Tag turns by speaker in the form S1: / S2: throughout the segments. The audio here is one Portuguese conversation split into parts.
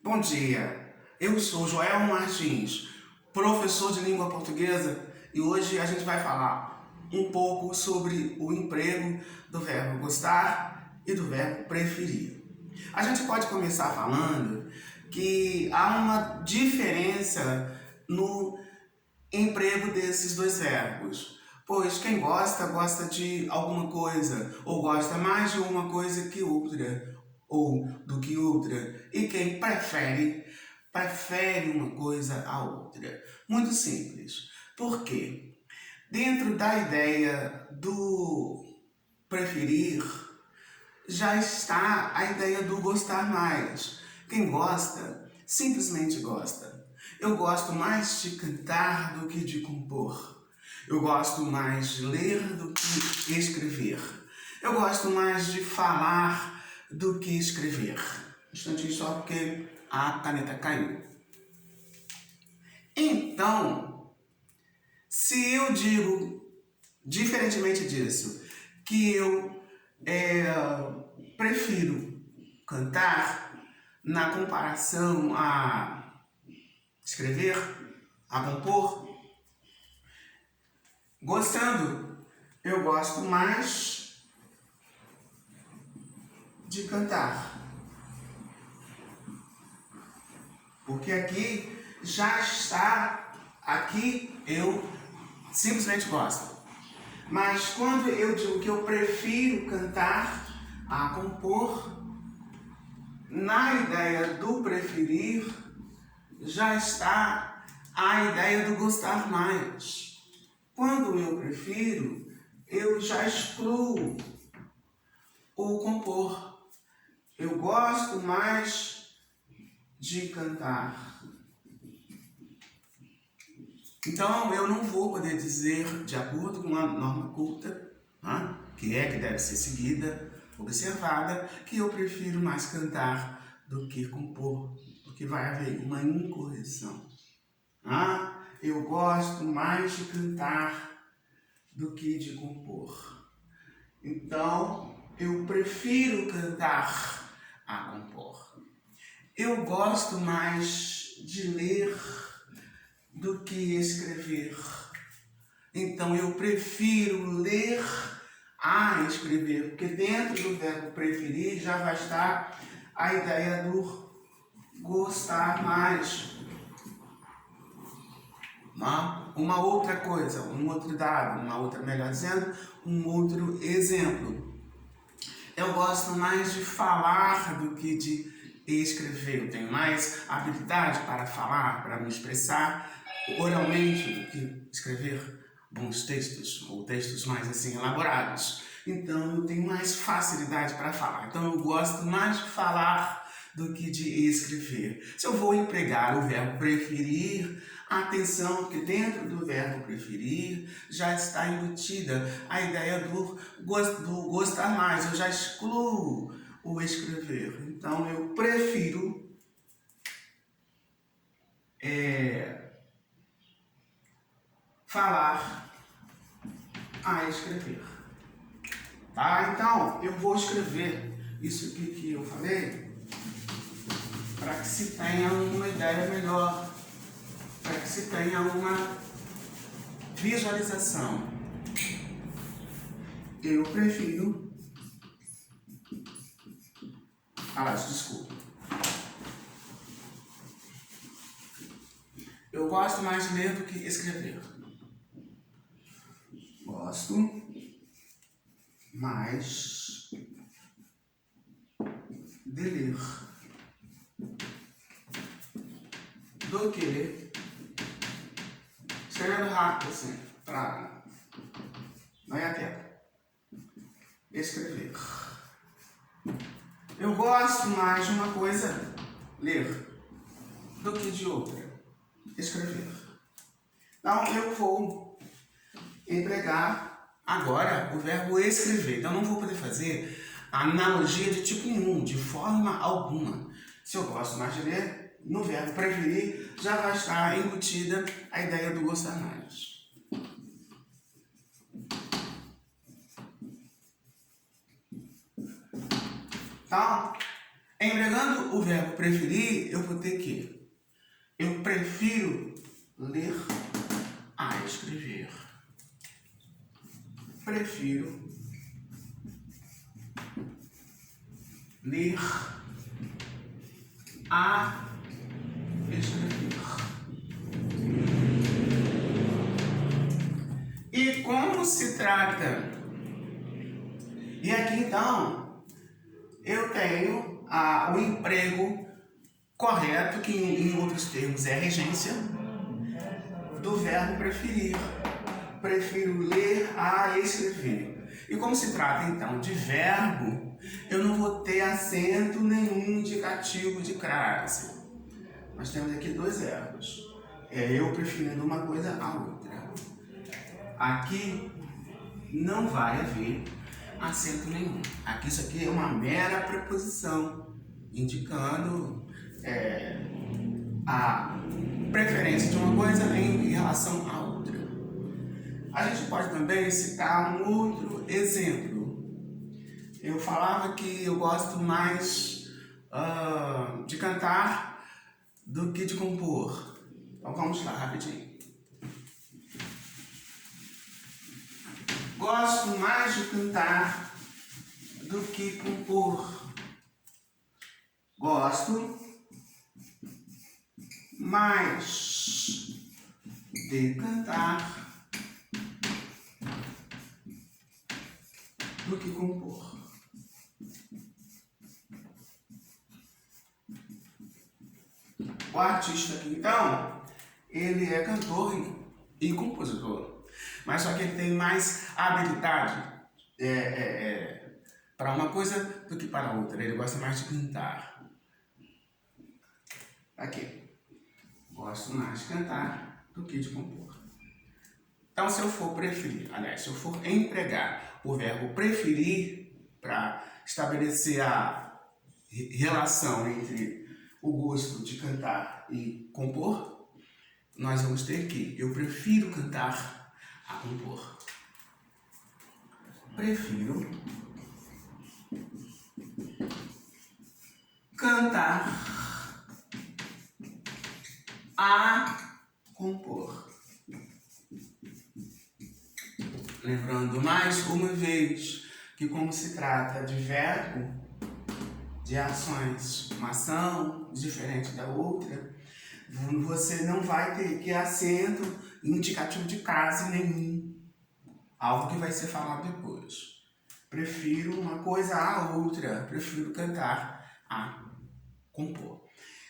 S1: Bom dia, eu sou Joel Martins, professor de língua portuguesa, e hoje a gente vai falar um pouco sobre o emprego do verbo gostar e do verbo preferir. A gente pode começar falando que há uma diferença no emprego desses dois verbos. Pois quem gosta, gosta de alguma coisa, ou gosta mais de uma coisa que outra, ou do que outra. E quem prefere, prefere uma coisa à outra. Muito simples. Por quê? Dentro da ideia do preferir, já está a ideia do gostar mais. Quem gosta, simplesmente gosta. Eu gosto mais de cantar do que de compor. Eu gosto mais de ler do que escrever. Eu gosto mais de falar do que escrever. Um instantinho só porque a caneta caiu. Então, se eu digo, diferentemente disso, que eu prefiro cantar na comparação a escrever, a compor, gostando, eu gosto mais de cantar. Porque aqui já está, aqui eu simplesmente gosto. Mas quando eu digo que eu prefiro cantar a compor, na ideia do preferir já está a ideia do gostar mais. Quando eu prefiro, eu já excluo o compor. Eu gosto mais de cantar. Então, eu não vou poder dizer, de acordo com a norma culta, que deve ser seguida, observada, que eu prefiro mais cantar do que compor, porque vai haver uma incorreção. Eu gosto mais de cantar do que de compor. Então, eu prefiro cantar a compor. Eu gosto mais de ler do que escrever. Então, eu prefiro ler a escrever, porque dentro do verbo preferir já vai estar a ideia do gostar mais. Uma outra coisa, um outro dado, melhor dizendo, um outro exemplo. Eu gosto mais de falar do que de escrever. Eu tenho mais habilidade para falar, para me expressar oralmente do que escrever bons textos, ou textos mais assim elaborados. Então eu tenho mais facilidade para falar. Então eu gosto mais de falar do que de escrever. Se eu vou empregar o verbo preferir, atenção, que dentro do verbo preferir já está embutida a ideia do gostar mais. Eu já excluo o escrever. Então eu prefiro falar a escrever. Então eu vou escrever isso aqui que eu falei para que se tenha uma ideia melhor, para que se tenha uma visualização. Eu prefiro... desculpa. Eu gosto mais de ler do que escrever. Gosto mais de ler do que escrevendo rápido assim, para não é quieto. Escrever. Eu gosto mais de uma coisa, ler, do que de outra, escrever. Então eu vou empregar agora o verbo escrever. Então eu não vou poder fazer a analogia de tipo nenhum, de forma alguma. Se eu gosto mais de ler, no verbo preferir já vai estar embutida a ideia do gostar mais. Então, empregando Usando o verbo preferir, eu vou ter que eu prefiro ler a escrever. Prefiro ler a escrever. E como se trata? E aqui então eu tenho o emprego correto, que em outros termos é regência, do verbo preferir. Prefiro ler a escrever. E como se trata então de verbo, eu não vou ter acento nenhum indicativo de crase. Nós temos aqui dois verbos. Eu preferindo uma coisa a outra. Aqui não vai haver acento nenhum. Aqui isso aqui é uma mera preposição, indicando a preferência de uma coisa em relação a outra. A gente pode também citar um outro exemplo. Eu falava que eu gosto mais de cantar do que de compor. Então vamos lá, rapidinho. Gosto mais de cantar do que compor. Gosto mais de cantar do que compor. O artista aqui, então, ele é cantor e compositor, mas só que ele tem mais habilidade para uma coisa do que para outra. Ele gosta mais de cantar. Aqui. Gosto mais de cantar do que de compor. Então, se eu for preferir, aliás, se eu for empregar o verbo preferir para estabelecer a relação entre o gosto de cantar e compor, nós vamos ter que eu prefiro cantar a compor. Prefiro cantar a compor. Lembrando mais uma vez que como se trata de verbo, de ações, uma ação diferente da outra, você não vai ter que acento indicativo de crase nenhum, algo que vai ser falado depois. Prefiro uma coisa à outra, prefiro cantar a compor.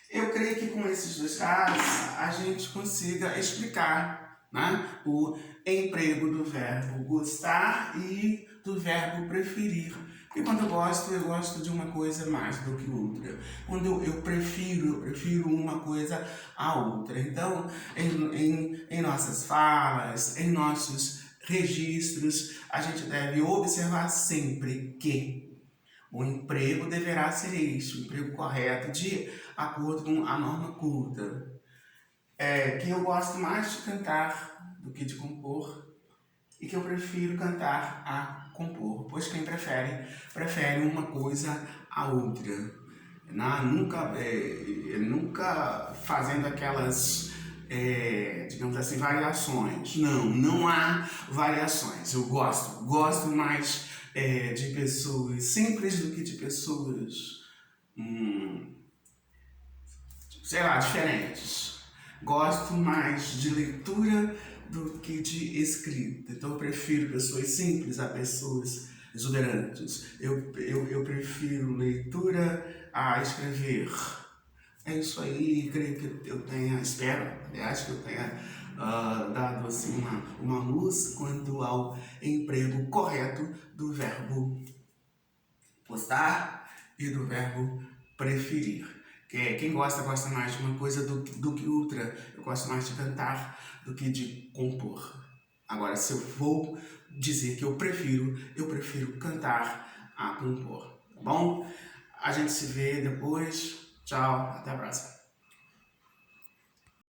S1: Eu creio que com esses dois casos a gente consiga explicar, né, o emprego do verbo gostar e do verbo preferir. E quando eu gosto de uma coisa mais do que outra. Quando eu prefiro uma coisa à outra. Então, em nossas falas, em nossos registros, a gente deve observar sempre que o emprego deverá ser este, o emprego correto, de acordo com a norma culta. Que eu gosto mais de cantar do que de compor e que eu prefiro cantar a compor, pois quem prefere uma coisa à outra. Nunca fazendo aquelas, digamos assim, variações. Não há variações. Eu gosto mais de pessoas simples do que de pessoas, diferentes. Gosto mais de leitura do que de escrita. Então eu prefiro pessoas simples a pessoas exuberantes. Eu prefiro leitura a escrever. É isso aí, creio que eu tenha, espero, aliás, que eu tenha dado assim uma luz quanto ao emprego correto do verbo gostar e do verbo preferir. Quem gosta mais de uma coisa do que outra. Eu gosto mais de cantar do que de compor. Agora, se eu vou dizer que eu prefiro cantar a compor. Tá bom? A gente se vê depois. Tchau, até a próxima.